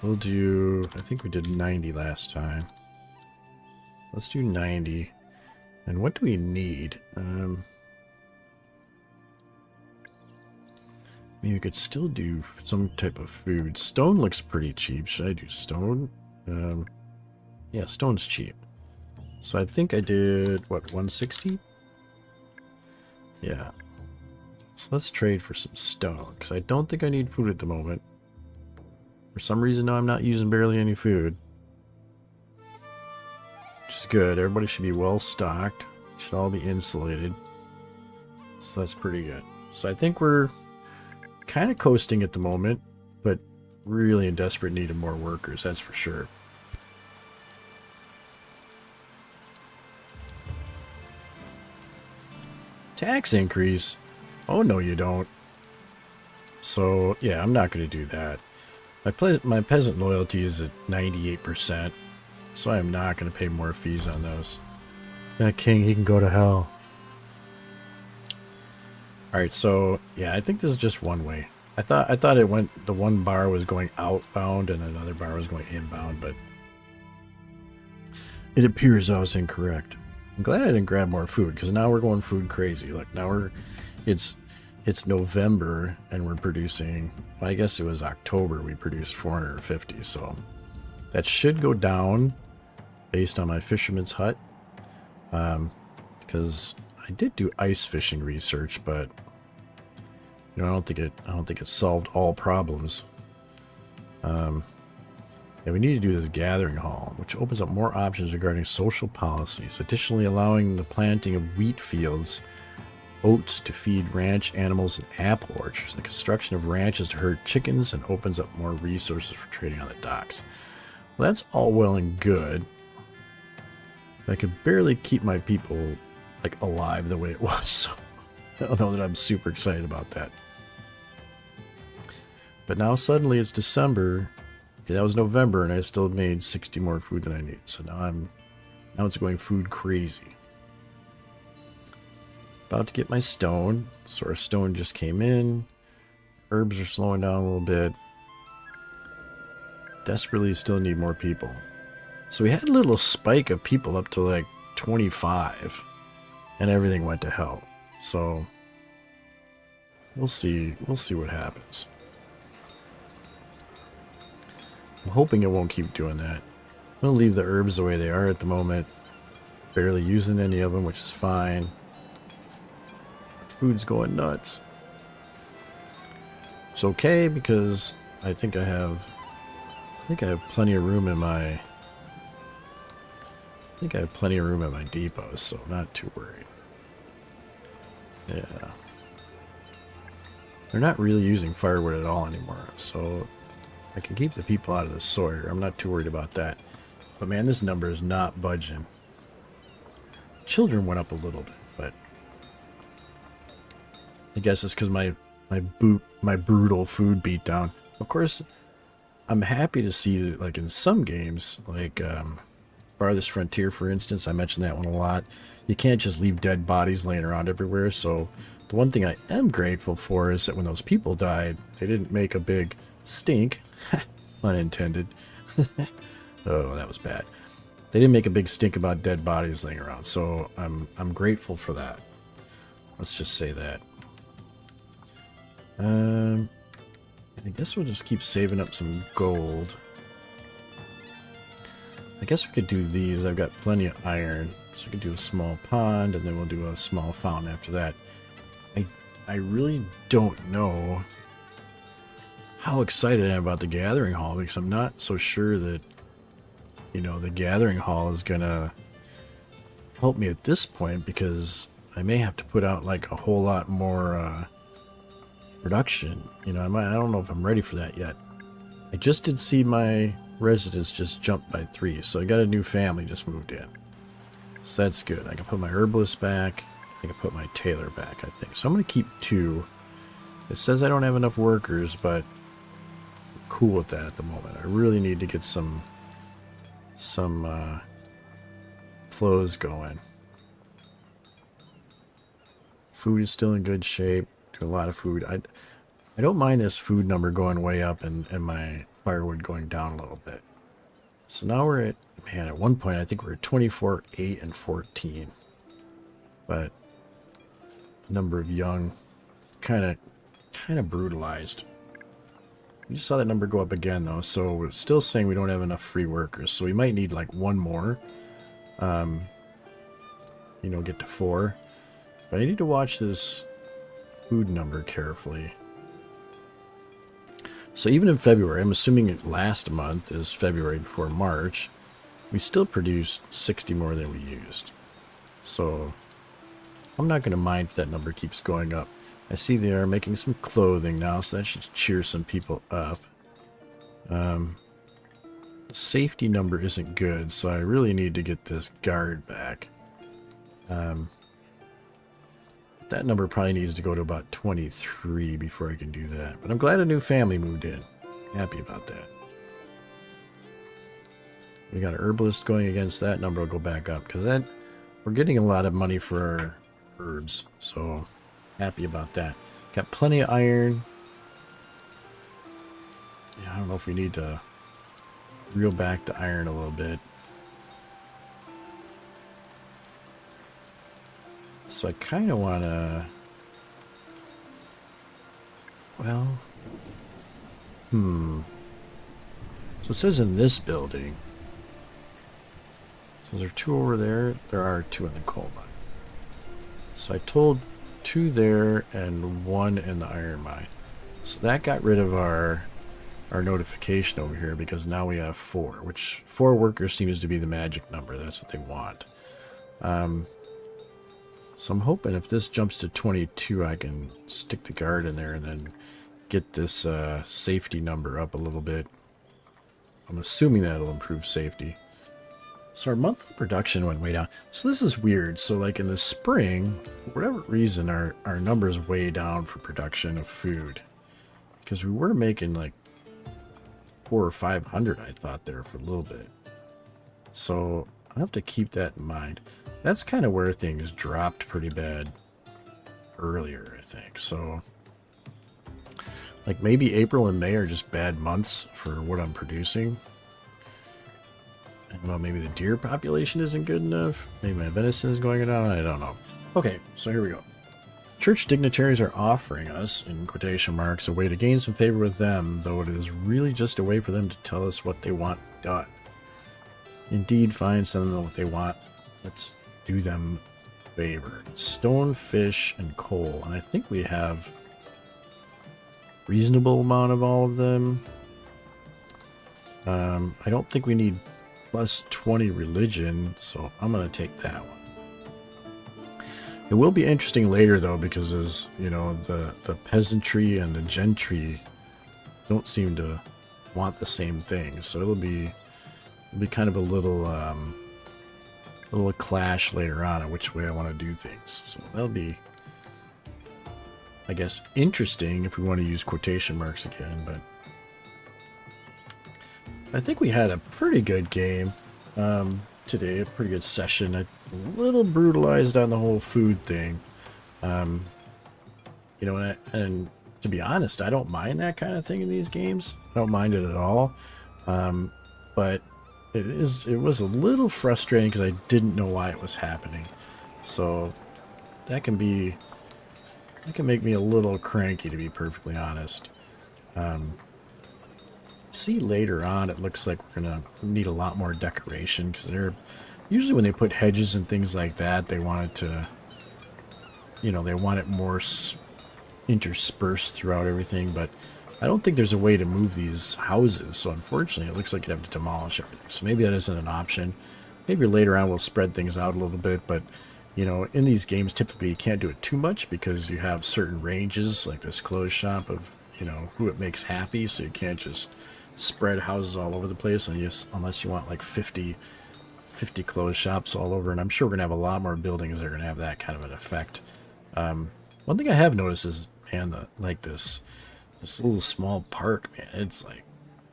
We'll do, I think we did 90 last time. Let's do 90. And what do we need? Maybe we could still do some type of food. Stone looks pretty cheap. Should I do stone? Yeah, stone's cheap. So I think I did, what, 160? Yeah. So let's trade for some stone, because I don't think I need food at the moment. For some reason, no, I'm not using barely any food. Which is good. Everybody should be well stocked. Should all be insulated. So that's pretty good. So I think we're kind of coasting at the moment, but really in desperate need of more workers, that's for sure. Tax increase? Oh, no, you don't. So, yeah, I'm not going to do that. My peasant loyalty is at 98%, so I'm not going to pay more fees on those. That king, he can go to hell. Alright, so, yeah, I think this is just one way. I thought it went, the one bar was going outbound and another bar was going inbound, but it appears I was incorrect. I'm glad I didn't grab more food, because now we're going food crazy. Like, now it's November, and we're producing, well, I guess it was October we produced 450, so that should go down based on my fisherman's hut, because I did do ice fishing research, but you know, I don't think it solved all problems. Yeah, we need to do this gathering hall, which opens up more options regarding social policies, additionally allowing the planting of wheat fields, oats to feed ranch animals, and apple orchards, the construction of ranches to herd chickens, and opens up more resources for trading on the docks. Well, that's all well and good. But I could barely keep my people, like, alive the way it was. So I don't know that I'm super excited about that. But now suddenly it's December. Okay, that was November, and I still made 60 more food than I need. So now it's going food crazy. About to get my stone. So our stone just came in. Herbs are slowing down a little bit. Desperately still need more people. So we had a little spike of people up to like 25, and everything went to hell. So we'll see what happens. I'm hoping it won't keep doing that. I'm gonna leave the herbs the way they are at the moment. Barely using any of them, which is fine. Food's going nuts. It's okay because I think I have plenty of room in my depot, so I'm not too worried. Yeah. They're not really using firewood at all anymore, so I can keep the people out of the Sawyer. I'm not too worried about that. But man, this number is not budging. Children went up a little bit, but I guess it's because my brutal food beatdown. Of course, I'm happy to see that, like in some games, like Farthest Frontier, for instance, I mentioned that one a lot. You can't just leave dead bodies laying around everywhere. So the one thing I am grateful for is that when those people died, they didn't make a big stink, unintended. Oh, that was bad. They didn't make a big stink about dead bodies laying around. So I'm grateful for that. Let's just say that. I guess we'll just keep saving up some gold. I guess we could do these. I've got plenty of iron, so we could do a small pond, and then we'll do a small fountain after that. I really don't know how excited I am about the gathering hall, because I'm not so sure that, you know, the gathering hall is gonna help me at this point, because I may have to put out like a whole lot more production. You know, I don't know if I'm ready for that yet. I just did see my residents just jump by 3, so I got a new family just moved in. So that's good. I can put my herbalist back. I can put my tailor back, I think. So I'm going to keep 2. It says I don't have enough workers, but I'm cool with that at the moment. I really need to get some clothes going. Food is still in good shape. Doing a lot of food. I don't mind this food number going way up and my firewood going down a little bit. So now we're at, man, at one point I think we're at 24, 8, and 14. But number of young, kind of brutalized. We just saw that number go up again though, so we're still saying we don't have enough free workers. So we might need like one more. You know, get to 4. But I need to watch this food number carefully. So even in February, I'm assuming last month is February before March, we still produced 60 more than we used. So I'm not going to mind if that number keeps going up. I see they are making some clothing now, so that should cheer some people up. The safety number isn't good, so I really need to get this guard back. That number probably needs to go to about 23 before I can do that. But I'm glad a new family moved in. Happy about that. We got an herbalist going against that number will go back up, because that we're getting a lot of money for our herbs. So happy about that. Got plenty of iron. Yeah, I don't know if we need to reel back the iron a little bit. So I kind of want to, well, so it says in this building, so there are 2 over there, there are 2 in the coal mine. So I told 2 there and 1 in the iron mine. So that got rid of our notification over here, because now we have 4, which 4 workers seems to be the magic number. That's what they want. So I'm hoping if this jumps to 22, I can stick the guard in there and then get this safety number up a little bit. I'm assuming that'll improve safety. So our monthly production went way down. So this is weird. So like in the spring, for whatever reason, our numbers way down for production of food. Because we were making like 400 or 500, I thought, there for a little bit. So I have to keep that in mind. That's kind of where things dropped pretty bad earlier, I think. So like maybe April and May are just bad months for what I'm producing. Well, maybe the deer population isn't good enough. Maybe my venison is going down. I don't know. Okay, so here we go. Church dignitaries are offering us, in quotation marks, a way to gain some favor with them, though it is really just a way for them to tell us what they want done. Indeed, find some of them what they want. Let's do them a favor. Stone, fish, and coal. And I think we have a reasonable amount of all of them. I don't think we need plus 20 religion, so I'm going to take that one. It will be interesting later, though, because as you know, the peasantry and the gentry don't seem to want the same thing, so it'll be kind of a little clash later on which way I want to do things. So that'll be, I guess, interesting if we want to use quotation marks again, but I think we had a pretty good game today, a pretty good session. A little brutalized on the whole food thing. You know, and to be honest, I don't mind that kind of thing in these games. I don't mind it at all. But it was a little frustrating because I didn't know why it was happening. So that can make me a little cranky, to be perfectly honest. See later on, it looks like we're gonna need a lot more decoration because they're usually, when they put hedges and things like that, they want it to, you know, they want it more interspersed throughout everything. But I don't think there's a way to move these houses, so unfortunately it looks like you'd have to demolish everything. So maybe that isn't an option. Maybe later on we'll spread things out a little bit, but you know, in these games typically you can't do it too much because you have certain ranges, like this clothes shop, of, you know, who it makes happy. So you can't just spread houses all over the place unless you want like 50 clothes shops all over. And I'm sure we're gonna have a lot more buildings that are gonna have that kind of an effect. One thing I have noticed is, man, this little small park, man, it's like,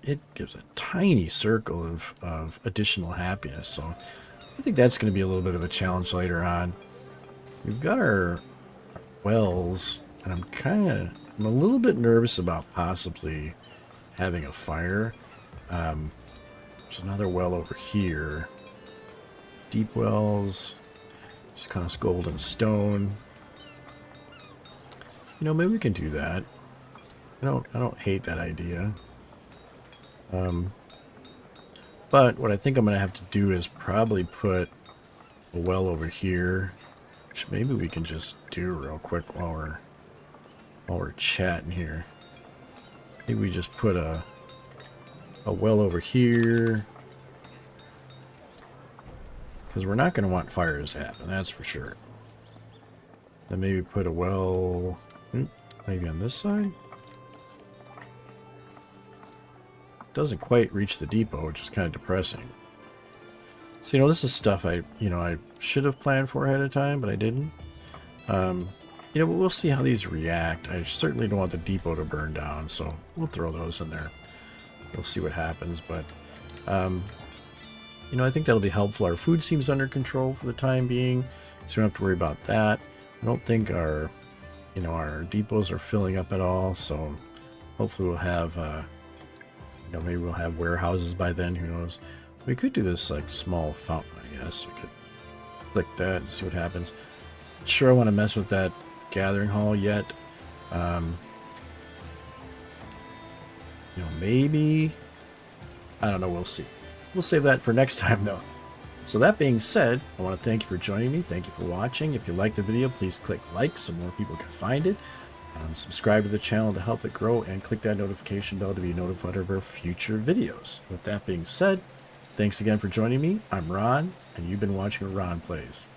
it gives a tiny circle of additional happiness. So I think that's going to be a little bit of a challenge later on. We've got our wells, and I'm a little bit nervous about possibly having a fire. There's another well over here. Deep wells just cost gold and stone. You know, maybe we can do that. I don't hate that idea. But what I think I'm gonna have to do is probably put a well over here, which maybe we can just do real quick while we're chatting here. Maybe we just put a well over here, because we're not going to want fires to happen, that's for sure. Then maybe put a well maybe on this side. Doesn't quite reach the depot, which is kind of depressing. So, you know, this is stuff I should have planned for ahead of time, but I didn't. You know, but we'll see how these react. I certainly don't want the depot to burn down, so we'll throw those in there. We'll see what happens, but you know, I think that'll be helpful. Our food seems under control for the time being, so we don't have to worry about that. I don't think our depots are filling up at all, so hopefully we'll have you know, maybe we'll have warehouses by then, who knows. We could do this like small fountain, I guess. We could click that and see what happens. Not sure I want to mess with that gathering hall yet. You know, maybe, I don't know, we'll see. We'll save that for next time though. So that being said, I want to thank you for joining me. Thank you for watching. If you liked the video, please click like so more people can find it. Subscribe to the channel to help it grow, and click that notification bell to be notified of our future videos. With that being said, thanks again for joining me. I'm Ron, and you've been watching Ron Plays.